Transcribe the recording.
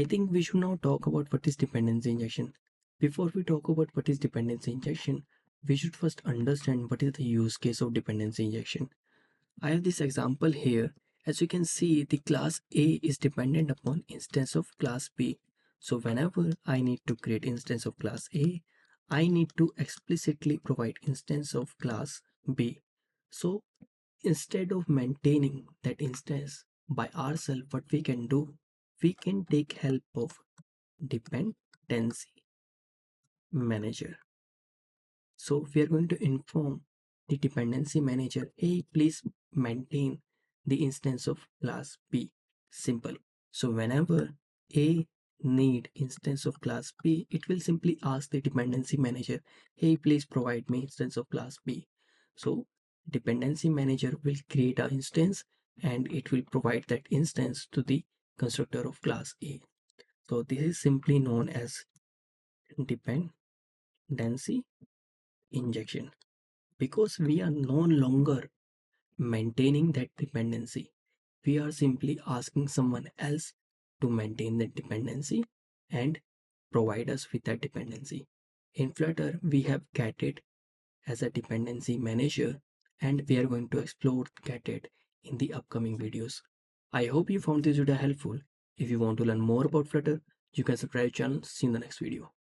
I think we should now talk about what is dependency injection. Before we talk about what is dependency injection, we should first understand what is the use case of dependency injection. I have this example here. As you can see, the class A is dependent upon instance of class B. So whenever I need to create instance of class A, I need to explicitly provide instance of class B. So instead of maintaining that instance by ourselves, what we can do, we can take help of dependency manager. So we are going to inform the dependency manager, hey, please maintain the instance of class B. Simple. So whenever A need instance of class B, it will simply ask the dependency manager, hey, please provide me instance of class B. So dependency manager will create an instance and it will provide that instance to the constructor of class A. So this is simply known as dependency injection, because we are no longer maintaining that dependency. We are simply asking someone else to maintain that dependency and provide us with that dependency. In Flutter, we have Getted as a dependency manager, and we are going to explore Getted in the upcoming videos. I hope you found this video helpful. If you want to learn more about Flutter, you can subscribe to the channel. See you in the next video.